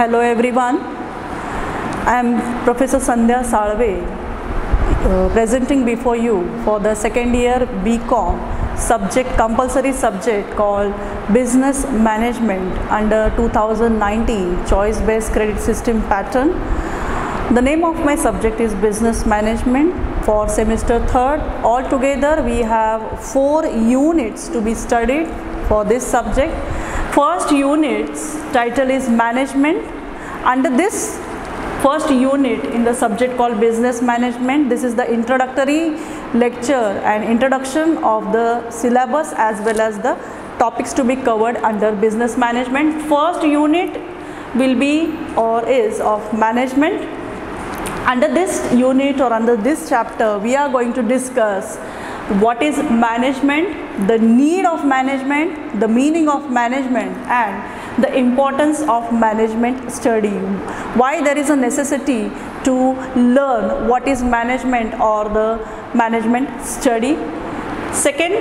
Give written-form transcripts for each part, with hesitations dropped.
Hello everyone, I am Professor Sandhya Salve, presenting before you for the second year BCom compulsory subject called Business Management under 2019 Choice Based Credit System Pattern. The name of my subject is Business Management for semester 3rd. Altogether we have 4 units to be studied for this subject. First unit's title is Management. Under this first unit in the subject called Business Management, this is the introductory lecture and introduction of the syllabus as well as the topics to be covered under Business Management. First unit will be or is of Management. Under this unit or under this chapter, we are going to discuss what is management, the need of management, the meaning of management, and the importance of management study. Why there is a necessity to learn what is management or the management study. Second,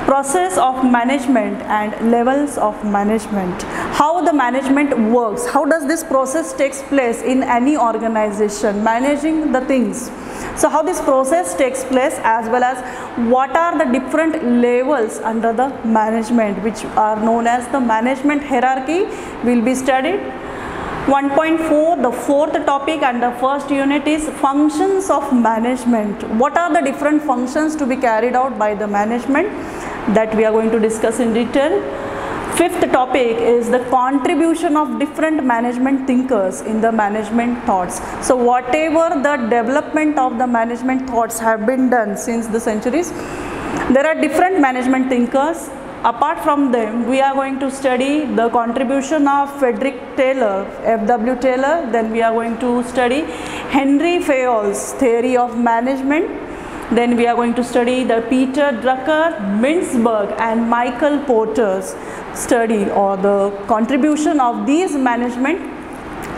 process of management and levels of management. How the management works, how does this process takes place in any organization, managing the things. So how this process takes place as well as what are the different levels under the management which are known as the management hierarchy will be studied. 1.4, the fourth topic under first unit is functions of management. What are the different functions to be carried out by the management that we are going to discuss in detail. Fifth topic is the contribution of different management thinkers in the management thoughts. So whatever the development of the management thoughts have been done since the centuries, there are different management thinkers. Apart from them, we are going to study the contribution of Frederick Taylor, F.W. Taylor. Then we are going to study Henry Fayol's theory of management. Then we are going to study the Peter Drucker, Mintzberg and Michael Porter's study or the contribution of these management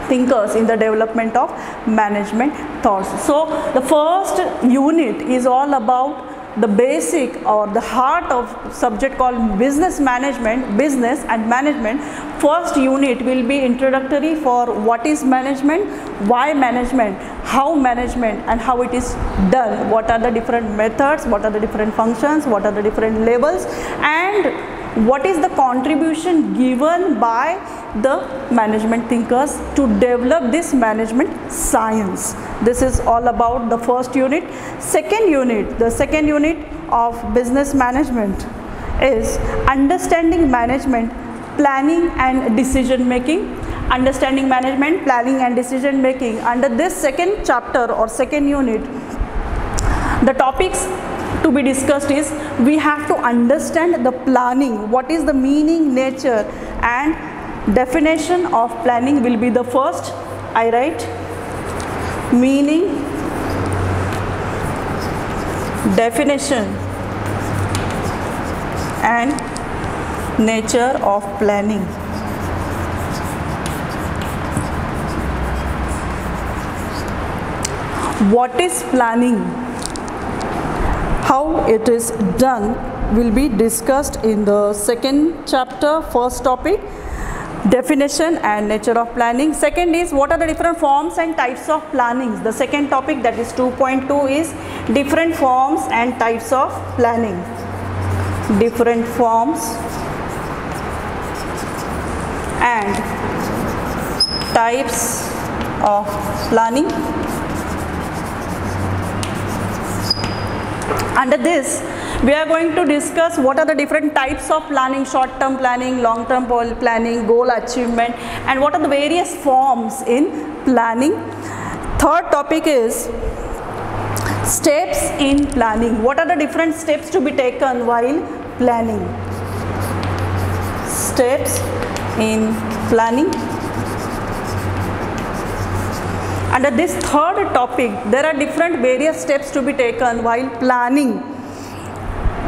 thinkers in the development of management thoughts. So the first unit is all about the basic or the heart of subject called business management, business and management. First unit will be introductory for what is management, why management, how management and how it is done, what are the different methods, what are the different functions, what are the different levels, and what is the contribution given by the management thinkers to develop this management science. This is all about the first unit. Second unit, the second unit of business management is understanding management, planning and decision making. Understanding management, planning and decision making. Under this second chapter or second unit, the topics to be discussed is we have to understand the planning, what is the meaning, nature and definition of planning will be the first. I write meaning, definition and nature of planning. What is planning? How it is done will be discussed in the second chapter, first topic, definition and nature of planning. Second is what are the different forms and types of plannings. The second topic, that is 2.2, is different forms and types of planning. Different forms and types of planning. Under this, we are going to discuss what are the different types of planning, short-term planning, long-term planning, goal achievement, and what are the various forms in planning. Third topic is steps in planning. What are the different steps to be taken while planning? Steps in planning. Under this third topic, there are different various steps to be taken while planning.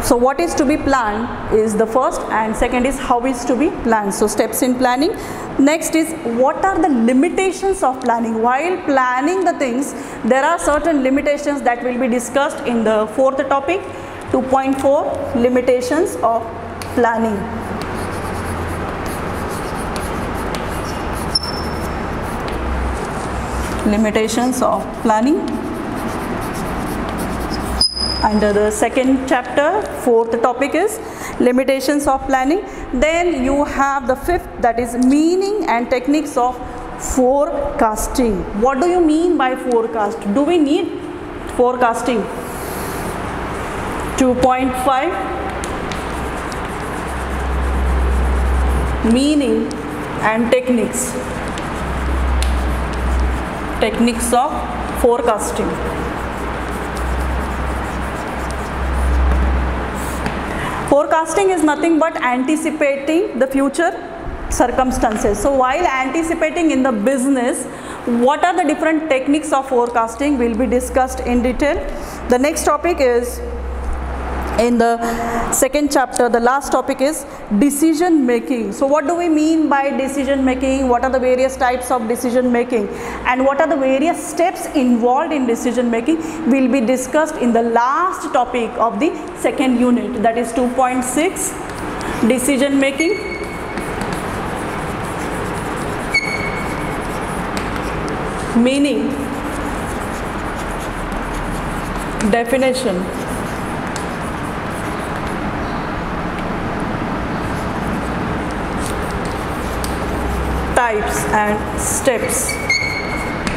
So what is to be planned is the first, and second is how is to be planned. So steps in planning. Next is what are the limitations of planning. While planning the things, there are certain limitations that will be discussed in the fourth topic, 2.4, limitations of planning. limitations of planning. Under the second chapter, fourth topic is limitations of planning. Then you have the fifth, that is meaning and techniques of forecasting. What do you mean by forecast? Do we need forecasting? 2.5, meaning and techniques of forecasting. Forecasting is nothing but anticipating the future circumstances. So while anticipating in the business, what are the different techniques of forecasting will be discussed in detail. The next topic is, in the second chapter, the last topic is decision making. So what do we mean by decision making? What are the various types of decision making, and what are the various steps involved in decision making will be discussed in the last topic of the second unit, that is 2.6, decision making. Meaning, definition, types and steps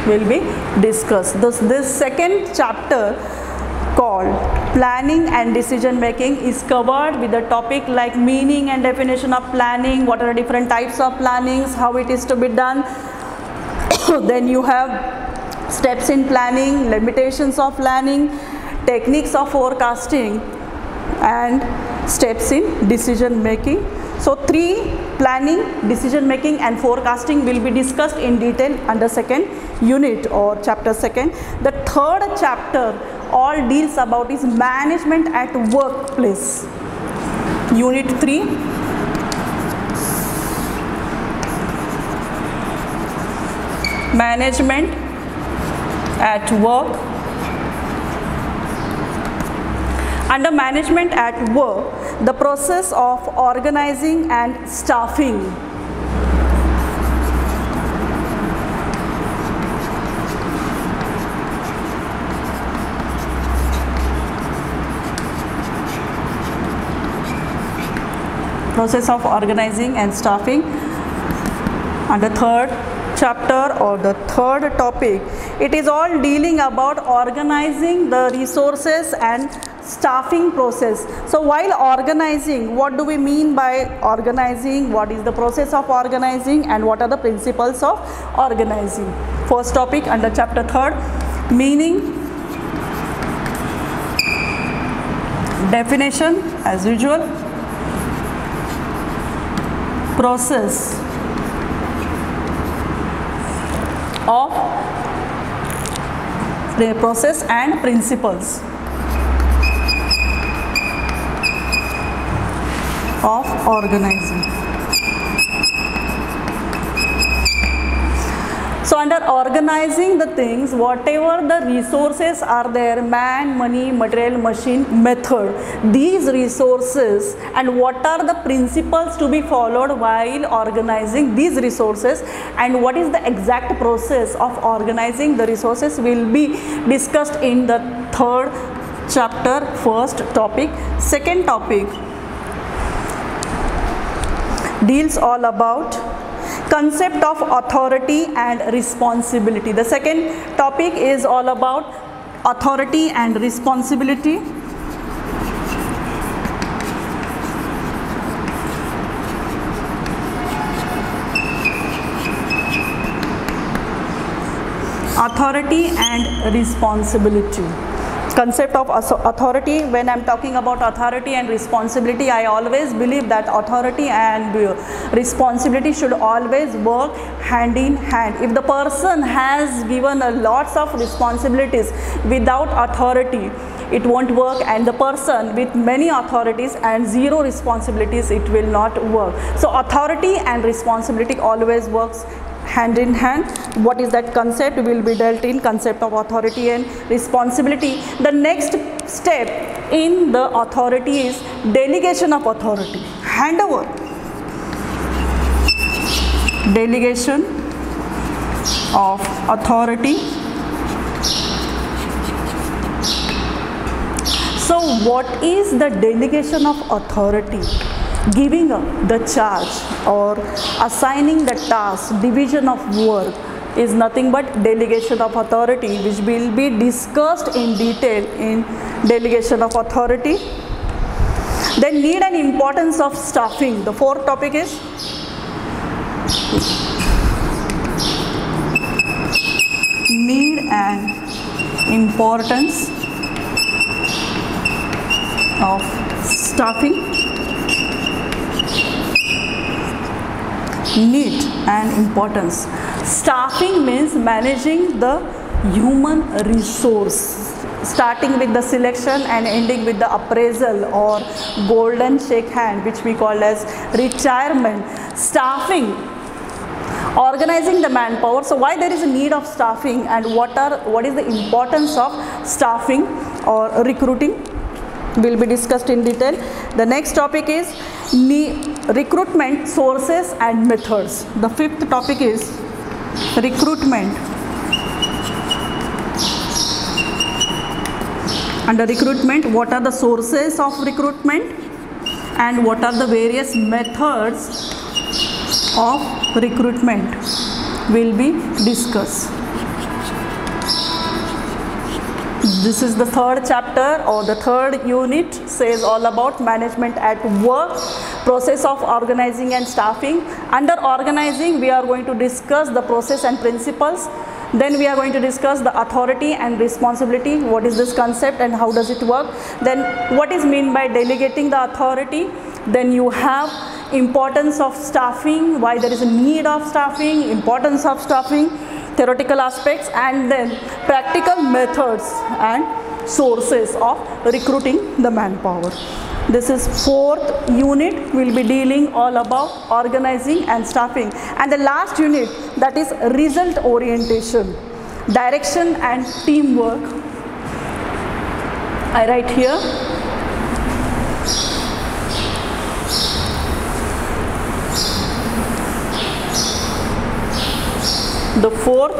will be discussed. This second chapter called planning and decision making is covered with the topic like meaning and definition of planning, what are the different types of plannings, how it is to be done. Then you have steps in planning, limitations of planning, techniques of forecasting, and steps in decision making. So 3, planning, decision making and forecasting will be discussed in detail under second unit or chapter second. The third chapter all deals about is management at workplace. Unit 3, management at work. Under management at work, the process of organizing and staffing. Process of organizing and staffing. Under third chapter or the third topic, it is all dealing about organizing the resources and staffing process. So while organizing, what do we mean by organizing, what is the process of organizing, and what are the principles of organizing? First topic under chapter 3rd, meaning, definition as usual, process of the process and principles of organizing. So under organizing the things, whatever the resources are there, man, money, material, machine, method, these resources, and what are the principles to be followed while organizing these resources, and what is the exact process of organizing the resources will be discussed in the third chapter, first topic. Second topic deals all about concept of authority and responsibility. The second topic is all about authority and responsibility. Authority and responsibility. Concept of authority, when I am talking about authority and responsibility, I always believe that authority and responsibility should always work hand in hand. If the person has given a lots of responsibilities without authority, it won't work, and the person with many authorities and zero responsibilities, it will not work. So authority and responsibility always works hand in hand. What is that concept will be dealt in concept of authority and responsibility. The next step in the authority is delegation of authority, handover, delegation of authority. So what is the delegation of authority? Giving the charge or assigning the task, division of work is nothing but delegation of authority, which will be discussed in detail in delegation of authority. Then need and importance of staffing. The fourth topic is need and importance of staffing. Need and importance. Staffing means managing the human resource, starting with the selection and ending with the appraisal or golden shake hand, which we call as retirement. Staffing, organizing the manpower. So why there is a need of staffing, and what is the importance of staffing or recruiting will be discussed in detail. The next topic is recruitment sources and methods. The fifth topic is recruitment. Under recruitment, what are the sources of recruitment and what are the various methods of recruitment will be discussed. This is the third chapter or the third unit, says all about management at work, process of organizing and staffing. Under organizing, we are going to discuss the process and principles. Then we are going to discuss the authority and responsibility. What is this concept and how does it work? Then what is meant by delegating the authority? Then you have importance of staffing, why there is a need of staffing, importance of staffing, theoretical aspects, and then practical methods and sources of recruiting the manpower. This is fourth unit, will be dealing all about organizing and staffing. And the last unit, that is result orientation, direction and teamwork. I write here. The fourth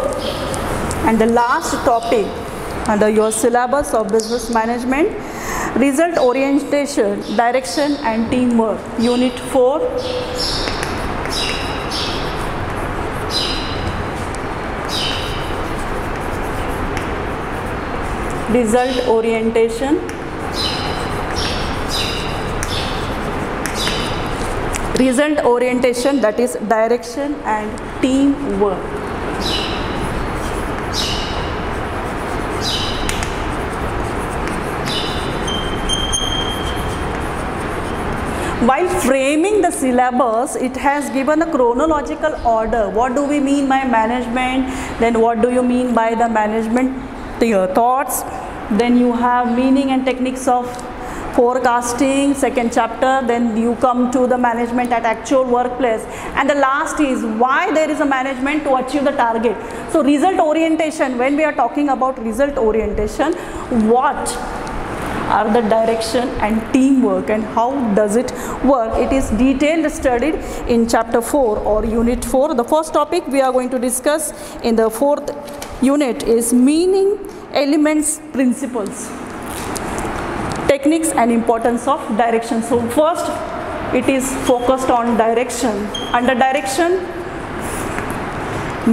and the last topic under your syllabus of business management, result orientation, direction and teamwork, unit 4. Result orientation, result orientation, that is direction and teamwork. While framing the syllabus, it has given a chronological order. What do we mean by management? Then what do you mean by the management thoughts? Then you have meaning and techniques of forecasting, second chapter. Then you come to the management at actual workplace. And the last is why there is a management to achieve the target. So result orientation, when we are talking about result orientation, what are the direction and teamwork and how does it work? It is detailed studied in chapter 4 or unit 4. The first topic we are going to discuss in the fourth unit is meaning, elements, principles, techniques and importance of direction. So first it is focused on direction. Under direction,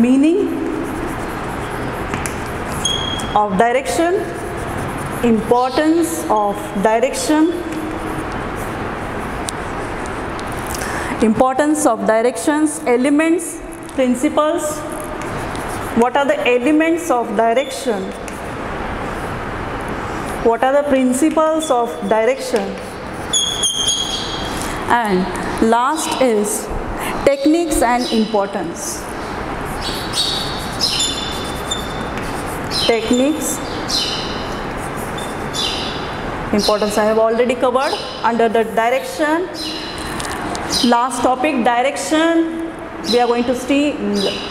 meaning of direction, importance of direction, importance of directions, elements, principles. What are the elements of direction? What are the principles of direction? And last is techniques and importance. Techniques, importance I have already covered. Under the direction, last topic, direction, we are going to see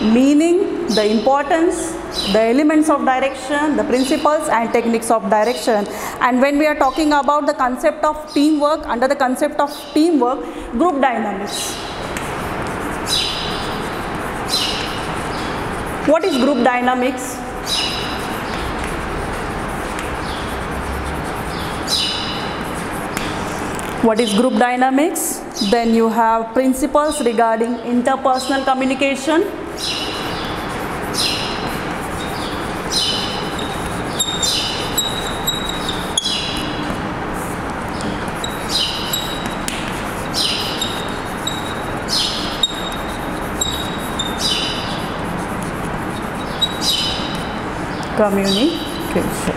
meaning, the importance, the elements of direction, the principles and techniques of direction. And when we are talking about the concept of teamwork, under the concept of teamwork, group dynamics. What is group dynamics? What is group dynamics? Then you have principles regarding interpersonal communication. Communication.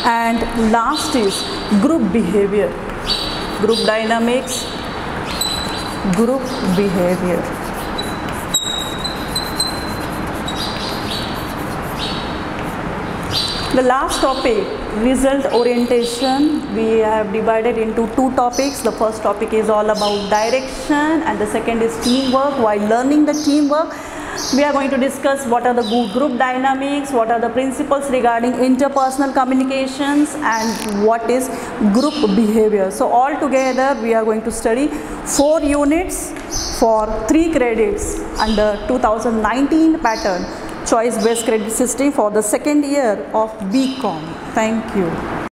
And last is group behavior. Group dynamics, group behavior. The last topic, result orientation, we have divided into two topics. The first topic is all about direction and the second is teamwork. While learning the teamwork, we are going to discuss what are the group dynamics, what are the principles regarding interpersonal communications, and what is group behavior. So all together we are going to study 4 units for 3 credits under 2019 pattern choice based credit system for the second year of BCom. Thank you.